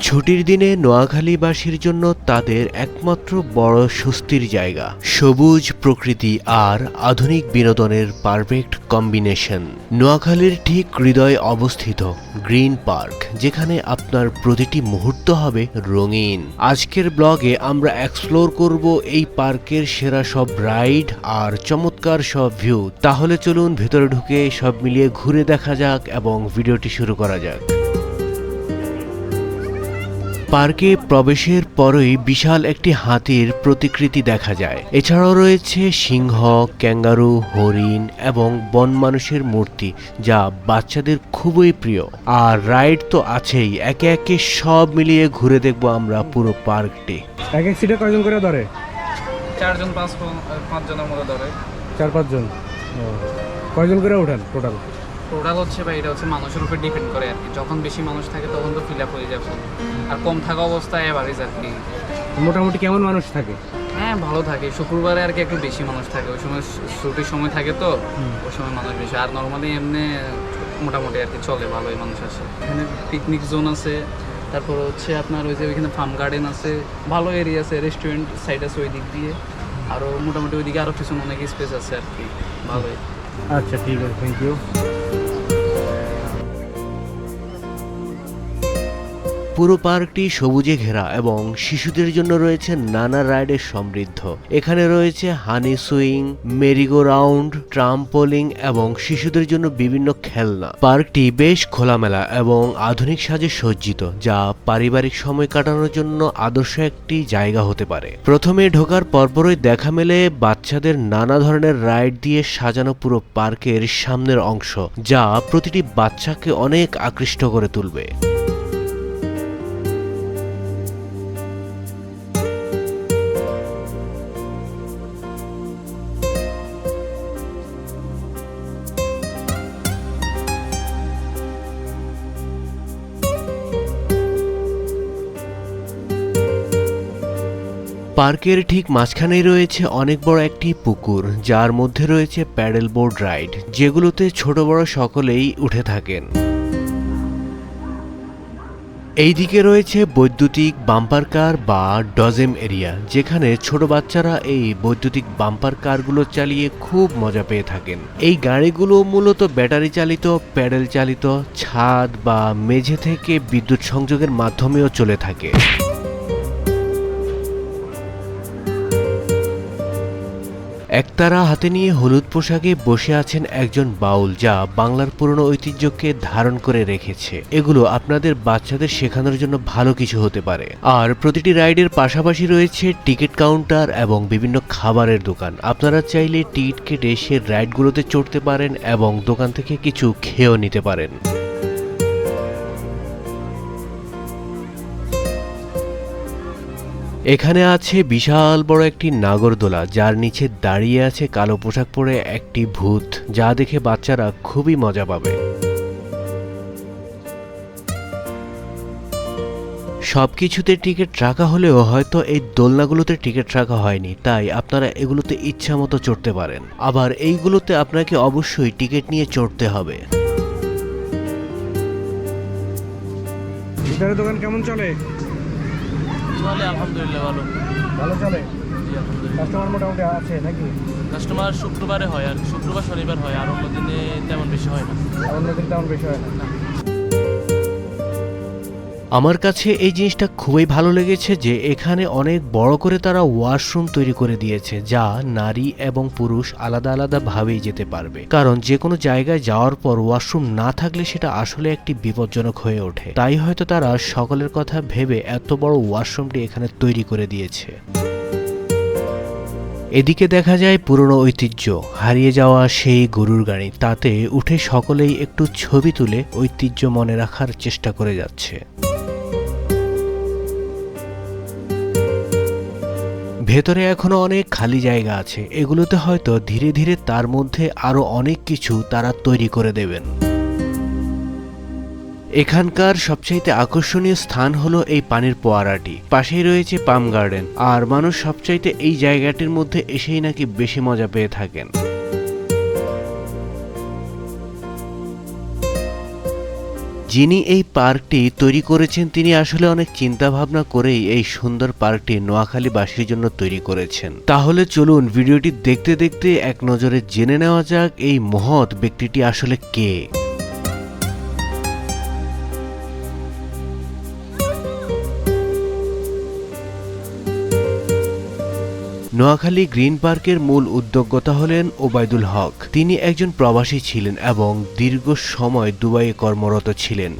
ছুটির দিনে নোয়াখালীবাসীর জন্য তাদের একমাত্র বড় স্বস্তির জায়গা, সবুজ প্রকৃতি আর আধুনিক বিনোদনের পারফেক্ট কম্বিনেশন। নোয়াখালীর ঠিক হৃদয়ে অবস্থিত গ্রিন পার্ক, যেখানে আপনার প্রতিটি মুহূর্ত হবে রঙিন। আজকের ব্লগে আমরা এক্সপ্লোর করব এই পার্কের সেরা সব রাইড আর চমৎকার সব ভিউ। তাহলে চলুন ভেতরে ঢুকে সব মিলিয়ে ঘুরে দেখা যাক এবং ভিডিওটি শুরু করা যাক। পার্কে প্রবেশের পরই বিশাল একটি হাতির প্রতিকৃতি দেখা যায়। এছাড়াও রয়েছে সিংহ, ক্যাঙ্গারু, হরিণ এবং বন মানুষের মূর্তি, যা বাচ্চাদের খুবই প্রিয়। আর রাইড তো আছেই, একে একে সব মিলিয়ে ঘুরে দেখব আমরা পুরো পার্কটি। এক এক সিটে কয়জন করে ধরে? 4 5 জনের মতো ধরে। 4-5 জন। কয়জন করে ওঠেন টোটাল? টোটাল হচ্ছে ভাই, এটা হচ্ছে মানুষের উপর ডিপেন্ড করে আর কি। যখন বেশি মানুষ থাকে তখন তো ফিল আপ হয়ে যাবে, আর কম থাকা অবস্থায় অ্যাভারেজ আর কি। মোটামুটি কেমন মানুষ থাকে? হ্যাঁ, ভালো থাকে। শুক্রবারে আর কি একটু বেশি মানুষ থাকে, ওই সময় ছুটির সময় থাকে তো, ওই সময় মানুষ বেশি। আর নর্মালি এমনি মোটামুটি আর কি চলে, ভালোই মানুষ আসে। এখানে পিকনিক জোন আছে, তারপর হচ্ছে আপনার ওই যে ওইখানে ফার্ম গার্ডেন আছে, ভালো এরিয়া আছে, রেস্টুরেন্ট সাইড আছে ওই দিক দিয়ে। আরও মোটামুটি ওইদিকে আরও পিছনে অনেক স্পেস আছে আর কি, ভালোই। আচ্ছা, ঠিক আছে, থ্যাংক ইউ। পুরো পার্কটি সবুজে ঘেরা এবং শিশুদের জন্য রয়েছে নানা রাইডের সমৃদ্ধ। এখানে রয়েছে হানি সুইং, মেরিগো রাউন্ড, ট্রাম্পোলিং এবং শিশুদের জন্য বিভিন্ন খেলনা। পার্কটি বেশ খোলামেলা এবং আধুনিক সাজে সজ্জিত, যা পারিবারিক সময় কাটানোর জন্য আদর্শ একটি জায়গা হতে পারে। প্রথমে ঢোকার পরপরই দেখা মেলে বাচ্চাদের নানা ধরনের রাইড দিয়ে সাজানো পুরো পার্কের সামনের অংশ, যা প্রতিটি বাচ্চাকে অনেক আকৃষ্ট করে তুলবে। পার্কের ঠিক মাঝখানেই রয়েছে অনেক বড় একটি পুকুর, যার মধ্যে রয়েছে প্যাডেল বোর্ড রাইড, যেগুলোতে ছোট বড় সকলেই উঠে থাকেন। এইদিকে রয়েছে বৈদ্যুতিক বাম্পার কার বা ডজেম এরিয়া, যেখানে ছোট বাচ্চারা এই বৈদ্যুতিক বাম্পার কারগুলো চালিয়ে খুব মজা পেয়ে থাকেন। এই গাড়িগুলো মূলত ব্যাটারি চালিত, প্যাডেল চালিত, ছাদ বা মেঝে থেকে বিদ্যুৎ সংযোগের মাধ্যমেও চলে থাকে। একতারা হাতে নিয়ে হলুদ পোশাকে বসে আছেন একজন বাউল, যা বাংলার পুরনো ঐতিহ্যকে ধারণ করে রেখেছে। এগুলো আপনাদের বাচ্চাদের শেখানোর জন্য ভালো কিছু হতে পারে। আর প্রতিটি রাইডের পাশাপাশি রয়েছে টিকিট কাউন্টার এবং বিভিন্ন খাবারের দোকান। আপনারা চাইলে টিকিট কেটে সে রাইডগুলোতে চড়তে পারেন এবং দোকান থেকে কিছু খেয়েও নিতে পারেন। এখানে আছে বিশাল বড় একটি নাগরদোলা, যার নিচে দাঁড়িয়ে আছে কালো পোশাক পরে একটি ভূত, যা দেখে বাচ্চারা খুবই মজা পাবে। সবকিছুতে টিকিট রাখা হলেও হয়তো এই দোলনাগুলোতে টিকিট রাখা হয়নি, তাই আপনারা এগুলোতে ইচ্ছা মতো চড়তে পারেন। আবার এইগুলোতে আপনাকে অবশ্যই টিকিট নিয়ে চড়তে হবে। ভিতরে দোকান কেমন চলে? চলে আলহামদুলিল্লাহ, ভালো ভালো চলে। জি আলহামদুলিল্লাহ। কাস্টমার মোটামুটি আছে নাকি? কাস্টমার শুক্রবারে হয়, আর শুক্রবার শনিবার হয়, আর অন্য দিনে তেমন বেশি হয় না। অন্যদিন তেমন বেশি হয় না। আমার কাছে এই জিনিসটা খুবই ভালো লেগেছে যে এখানে অনেক বড় করে তারা ওয়াশরুম তৈরি করে দিয়েছে, যা নারী এবং পুরুষ আলাদা আলাদা ভাবেই যেতে পারবে। কারণ যে কোনো জায়গায় যাওয়ার পর ওয়াশরুম না থাকলে সেটা আসলে একটি বিপজ্জনক হয়ে ওঠে। তাই হয়তো তারা সকলের কথা ভেবে এত বড় ওয়াশরুমটি এখানে তৈরি করে দিয়েছে। এদিকে দেখা যায় পুরনো ঐতিহ্য, হারিয়ে যাওয়া সেই গরুর গাড়ি, তাতে উঠে সকলেই একটু ছবি তুলে ঐতিহ্য মনে রাখার চেষ্টা করে যাচ্ছে। ভেতরে এখনো অনেক খালি জায়গা আছে, এগুলোতে হয়তো ধীরে ধীরে তার মধ্যে আরো অনেক কিছু তারা তৈরি করে দেবেন। এখানকার সবচাইতে আকর্ষণীয় স্থান হলো এই পানির ফোয়ারাটি, পাশেই রয়েছে পাম গার্ডেন, আর মানুষ সবচাইতে এই জায়গাটির মধ্যে এসেই নাকি বেশি মজা পেয়ে থাকেন। যিনি এই পার্কটি তৈরি করেছেন তিনি আসলে অনেক চিন্তা ভাবনা করেই এই সুন্দর পার্কটি নোয়াখালীবাসীর জন্য তৈরি করেছেন। তাহলে চলুন ভিডিওটি দেখতে দেখতে এক নজরে জেনে নেওয়া যাক এই মহৎ ব্যক্তিটি আসলে কে। নোয়াখালী গ্রিন পার্কের মূল উদ্যোক্তা হলেন ওবায়দুল হক। তিনি একজন প্রবাসী ছিলেন এবং দীর্ঘ সময় দুবাইয়ে কর্মরত ছিলেন।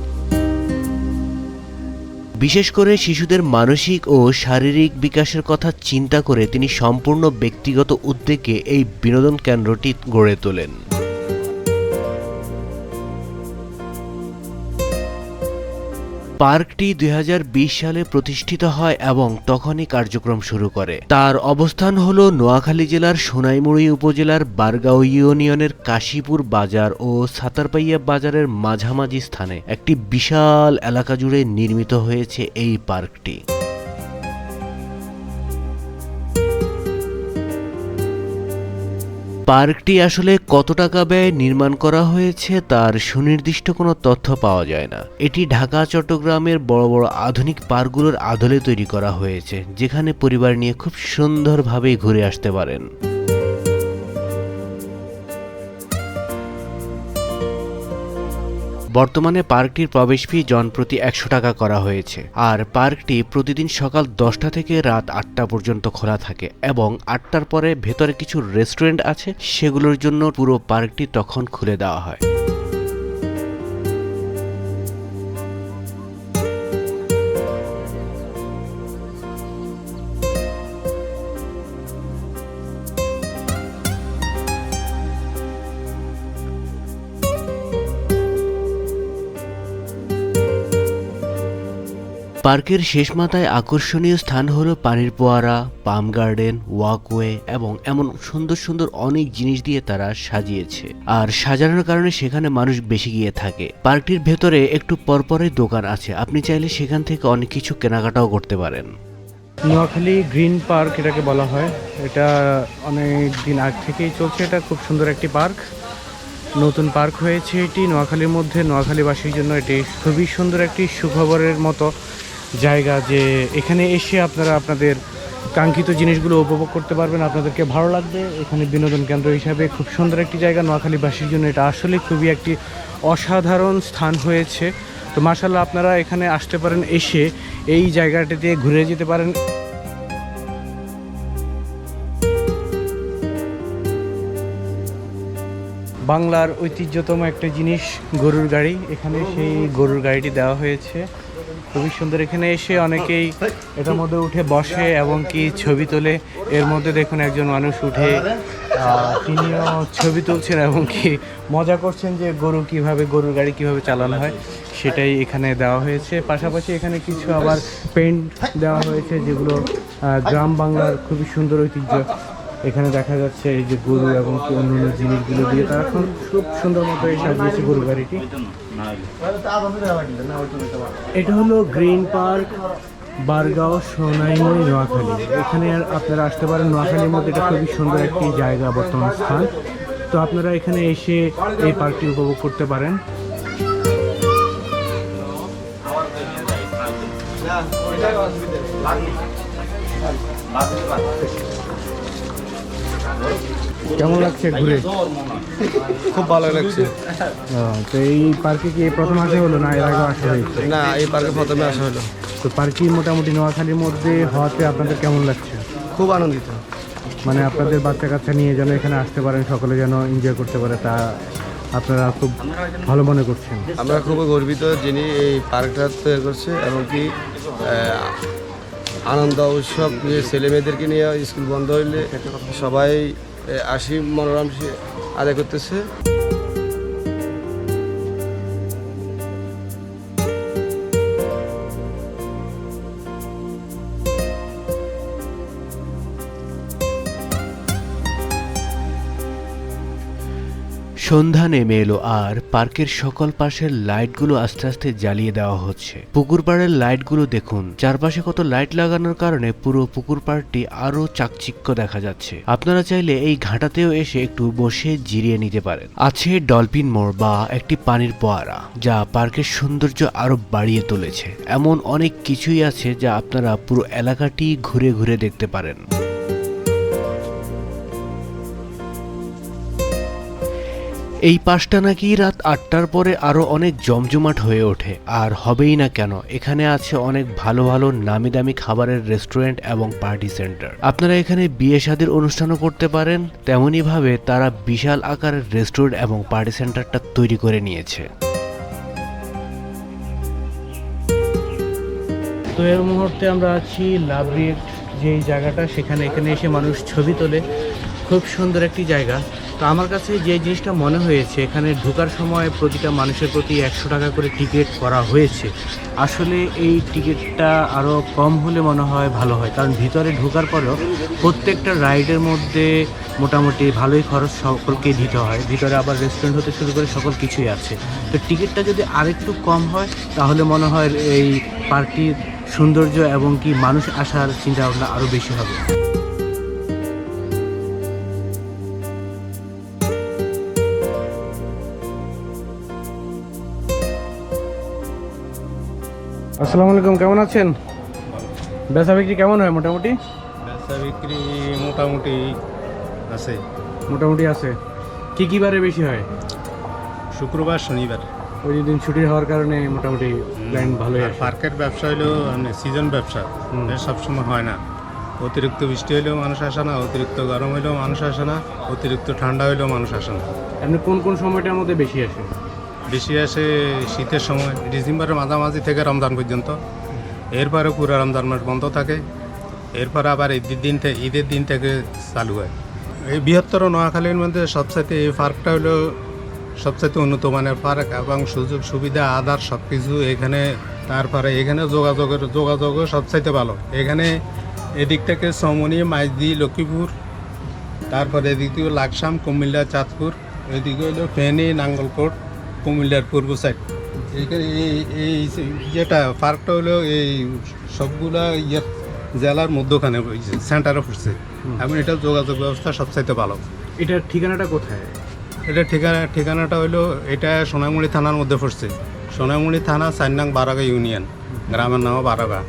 বিশেষ করে শিশুদের মানসিক ও শারীরিক বিকাশের কথা চিন্তা করে তিনি সম্পূর্ণ ব্যক্তিগত উদ্যোগে এই বিনোদন কেন্দ্রটি গড়ে তোলেন। পার্কটি ২০২০ সালে প্রতিষ্ঠিত হয় এবং তখনই কার্যক্রম শুরু করে। তার অবস্থান হল নোয়াখালী জেলার সোনাইমুড়ি উপজেলার বারগাঁও ইউনিয়নের কাশীপুর বাজার ও সাতারপাইয়া বাজারের মাঝামাঝি স্থানে একটি বিশাল এলাকা জুড়ে নির্মিত হয়েছে এই পার্কটি। পার্কটি আসলে কত টাকা ব্যয়ে নির্মাণ করা হয়েছে তার সুনির্দিষ্ট কোনো তথ্য পাওয়া যায় না। এটি ঢাকা চট্টগ্রামের বড় বড় আধুনিক পার্কগুলোর আদলে তৈরি করা হয়েছে, যেখানে পরিবার নিয়ে খুব সুন্দরভাবে ঘুরে আসতে পারেন। বর্তমানে পার্কটির প্রবেশ ফি জনপ্রতি ১০০ টাকা করা হয়েছে। আর পার্কটি প্রতিদিন সকাল ১০টা থেকে রাত ৮টা পর্যন্ত খোলা থাকে এবং ৮টার পরে ভেতরে কিছু রেস্টুরেন্ট আছে, সেগুলোর জন্য পুরো পার্কটি তখন খুলে দেওয়া হয়। পার্কের শেষ মাথায় আকর্ষণীয় স্থান হলো পানির ফোয়ারা, পাম গার্ডেন, ওয়াকওয়ে এবং এমন সুন্দর সুন্দর অনেক জিনিস দিয়ে তারা সাজিয়েছে। আর সাজানোর কারণে সেখানে মানুষ বেশি গিয়ে থাকে। পার্কটির ভেতরে একটু পরপরে দোকান আছে, আপনি চাইলে সেখান থেকে অনেক কিছু কেনাকাটাও করতে পারেন। নোয়াখালী গ্রিন পার্ক এটাকে বলা হয়। এটা অনেক দিন আগ থেকেই চলছে। এটা খুব সুন্দর একটি পার্ক, নতুন পার্ক হয়েছে এটি নোয়াখালীর মধ্যে। নোয়াখালীবাসীর জন্য এটি খুবই সুন্দর একটি সুখবরের মতো জায়গা, যে এখানে এসে আপনারা আপনাদের কাঙ্ক্ষিত জিনিসগুলো উপভোগ করতে পারবেন, আপনাদেরকে ভালো লাগবে। এখানে বিনোদন কেন্দ্র হিসাবে খুব সুন্দর একটি জায়গা। নোয়াখালীবাসীর জন্য এটা আসলে খুবই একটি অসাধারণ স্থান হয়েছে। তো মাশাআল্লাহ, আপনারা এখানে আসতে পারেন, এসে এই জায়গাটিতে ঘুরে যেতে পারেন। বাংলার ঐতিহ্যতম একটা জিনিস গরুর গাড়ি, এখানে সেই গরুর গাড়িটি দেওয়া হয়েছে, খুবই সুন্দর। এখানে এসে অনেকেই এটার মধ্যে উঠে বসে এবং কি ছবি তোলে। এর মধ্যে দেখুন একজন মানুষ উঠে তিনিও ছবি তুলছেন এবং কি মজা করছেন যে গরুর গাড়ি কিভাবে চালানো হয় সেটাই এখানে দেওয়া হয়েছে। পাশাপাশি এখানে কিছু আবার পেন্ট দেওয়া হয়েছে, যেগুলো গ্রাম বাংলার খুবই সুন্দর ঐতিহ্য। এখানে দেখা যাচ্ছে এই যে গরু এবং অন্যান্য জিনিসগুলো দিয়ে তারা খুব সুন্দর মতো সাজিয়েছে গরু গাড়িটি। এটা হলো গ্রিন পার্ক, বারগাঁও, সোনাইমুড়ি, নোয়াখালী। এখানে আপনারা আসতে পারেন। নোয়াখালীর মধ্যে এটা খুবই সুন্দর একটি জায়গা, বর্তমান স্থান। তো আপনারা এখানে এসে এই পার্কটি উপভোগ করতে পারেন। কেমন লাগছে ঘুরে? খুব ভালো লাগছে। তো এই পার্কে কি প্রথম আসা হলো না এর আগে আসা হয়েছে? না, এই পার্কে প্রথমে আসা হলো। তো পার্কটি মোটামুটি নোয়াখালীর মধ্যে হওয়াতে আপনাদের কেমন লাগছে? খুব আনন্দিত। মানে আপনাদের বাচ্চা কাচ্চা নিয়ে যেন এখানে আসতে পারেন, সকলে যেন এনজয় করতে পারে, তা আপনারা খুব ভালো মনে করছেন? আমরা খুবই গর্বিত যিনি এই পার্কটা তৈরি করছে, এবং কি আনন্দ উৎসব যে ছেলেমেয়েদেরকে নিয়ে স্কুল বন্ধ হইলে সবাই আসি মনোরম আদায় করতেছে। সন্ধ্যা নেমে এলো আর পার্কের সকল পাশের লাইটগুলো আস্তে আস্তে জ্বালিয়ে দেওয়া হচ্ছে। পুকুর পাড়ের লাইটগুলো দেখুন, চারপাশে কত লাইট লাগানোর কারণে পুরো পুকুর পাড়টি আরো চাকচিক্য দেখা যাচ্ছে। আপনারা চাইলে এই ঘাটাতেও এসে একটু বসে জিরিয়ে নিতে পারেন। আছে ডলফিন মোড় বা একটি পানির ফোয়ারা, যা পার্কের সৌন্দর্য আরো বাড়িয়ে তুলেছে। এমন অনেক কিছুই আছে যা আপনারা পুরো এলাকাটি ঘুরে ঘুরে দেখতে পারেন। এই পাশটা নাকি রাত 8টার পরে আরো অনেক জমজমাট হয়ে ওঠে, আর হবেই না কেন। এখানে আছে অনেক ভালো ভালো নামি দামি খাবারের রেস্টুরেন্ট এবং পার্টি সেন্টার। আপনারা এখানে বিয়ে শাদীর অনুষ্ঠানও করতে পারেন। তেমনি ভাবে তারা বিশাল আকারের রেস্টুরেন্ট এবং পার্টি সেন্টারটা তৈরি করে নিয়েছে। তো এর মুহূর্তে আমরা আছি লাভ রিয়েক্ট যেই জায়গাটা, সেখানে এখানে এসে মানুষ ছবি তোলে। খুব সুন্দর একটি জায়গা। তো আমার কাছে যে জিনিসটা মনে হয়েছে, এখানে ঢোকার সময় প্রতিটা মানুষের প্রতি 100 টাকা করে টিকিট করা হয়েছে। আসলে এই টিকিটটা আরও কম হলে মনে হয় ভালো হয়, কারণ ভিতরে ঢোকার পরেও প্রত্যেকটা রাইডের মধ্যে মোটামুটি ভালোই খরচ সকলকেই দিতে হয়। ভিতরে আবার রেস্টুরেন্ট হতে শুরু করে সকল কিছুই আছে। তো টিকিটটা যদি আরেকটু কম হয় তাহলে মনে হয় এই পার্কটির সৌন্দর্য এবং কি মানুষ আসার চিন্তাভাবনা আরও বেশি হবে। আসসালামু আলাইকুম, কেমন আছেন? বেচা বিক্রি কেমন হয় মোটামুটি? বেচা বিক্রি মোটামুটি আছে। মোটামুটি আছে। কি কি বারে বেশি হয়? শুক্রবার শনিবার। ওই দিন ছুটি হওয়ার কারণে মোটামুটি লাইন ভালোই আর আসে। পার্কের ব্যবসা হলো সিজন ব্যবসা, এটা সবসময় হয় না। অতিরিক্ত বৃষ্টি হলেও মানুষ আসে না, অতিরিক্ত গরম হলেও মানুষ আসে না, অতিরিক্ত ঠান্ডা হলেও মানুষ আসে না। আপনি কোন কোন সময়টার মধ্যে বেশি আসে? বেশি আসে শীতের সময়, ডিসেম্বরের মাঝামাঝি থেকে রমজান পর্যন্ত। এরপরে পুরো রমজান মাস বন্ধ থাকে। এরপরে আবার ঈদের দিন থেকে চালু হয়। এই বৃহত্তর নোয়াখালীর মধ্যে সবচাইতে এই পার্কটা হলো সবচাইতে উন্নত মানের পার্ক এবং সুযোগ সুবিধা আদার সব কিছু এখানে। তারপরে এখানে যোগাযোগও সবচাইতে ভালো। এখানে এদিক থেকে সমনি, মাইজদি, লক্ষ্মীপুর, তারপরে এদিক থেকে লাকসাম, কুমিল্লা, চাঁদপুর, এদিকে হলো ফেনী, নাঙ্গলকোট, কুমিল্লার পূর্ব সাইড। এইখানে এই যেটা পার্কটা হলো এই সবগুলা জেলার মধ্যখানে সেন্টারে পড়ছে এবং এটা যোগাযোগ ব্যবস্থা সবচাইতে ভালো। এটার ঠিকানাটা কোথায়? এটা ঠিকানাটা হলো, এটা সোনামুড়ি থানার মধ্যে পড়ছে। সোনামুড়ি থানা 4 নং বারাগা ইউনিয়ন, গ্রামের নাম বারাগা।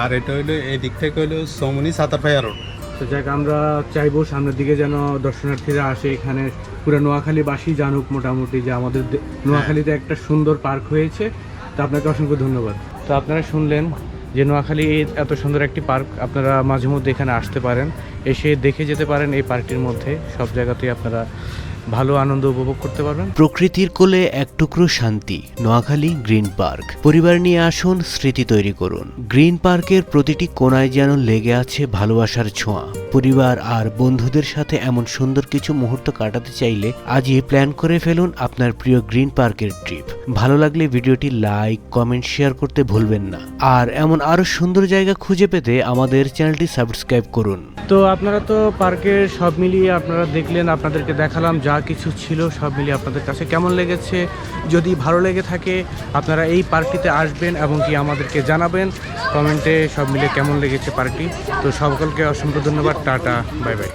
আর এটা হলো এই দিক থেকে হলো সমনি সাতারপাইয়া রোড। তো যাক, আমরা চাইবো সামনের দিকে যেন দর্শনার্থীরা আসে, এখানে পুরো নোয়াখালীবাসী জানুক মোটামুটি যে আমাদের নোয়াখালীতে একটা সুন্দর পার্ক হয়েছে। তো আপনাকে অসংখ্য ধন্যবাদ। তো আপনারা শুনলেন যে নোয়াখালী এত সুন্দর একটি পার্ক। আপনারা মাঝে মধ্যে এখানে আসতে পারেন, এসে দেখে যেতে পারেন। এই পার্কটির মধ্যে সব জায়গাতেই আপনারা ভালো আনন্দ উপভোগ করতে পারবেন। প্রকৃতির কোলে এক টুকরো শান্তি, নোয়াখালী গ্রিন পার্ক। পরিবার নিয়ে আসুন, স্মৃতি তৈরি করুন। গ্রিন পার্কের প্রতিটি কোণায় যেন লেগে আছে ভালোবাসার ছোঁয়া। পরিবার আর বন্ধুদের সাথে এমন সুন্দর কিছু মুহূর্ত কাটাতে চাইলে আজই প্ল্যান করে ফেলুন আপনার প্রিয় গ্রিন পার্কের ট্রিপ। ভালো লাগলে ভিডিওটি লাইক, কমেন্ট, শেয়ার করতে ভুলবেন না। আর এমন আরো সুন্দর জায়গা খুঁজে পেতে আমাদের চ্যানেলটি সাবস্ক্রাইব করুন। তো আপনারা তো পার্কের সব মিলিয়ে আপনারা দেখলেন, আপনাদেরকে দেখালাম যা কিছু ছিল সব মিলিয়ে আপনাদের কাছে কেমন লেগেছে। যদি ভালো লেগে থাকে আপনারা এই পার্কটিতে আসবেন এবং কি আমাদেরকে জানাবেন কমেন্টে সব মিলিয়ে কেমন লেগেছে পার্কটি। তো সকলকে অসংখ্য ধন্যবাদ। Tata, bye bye.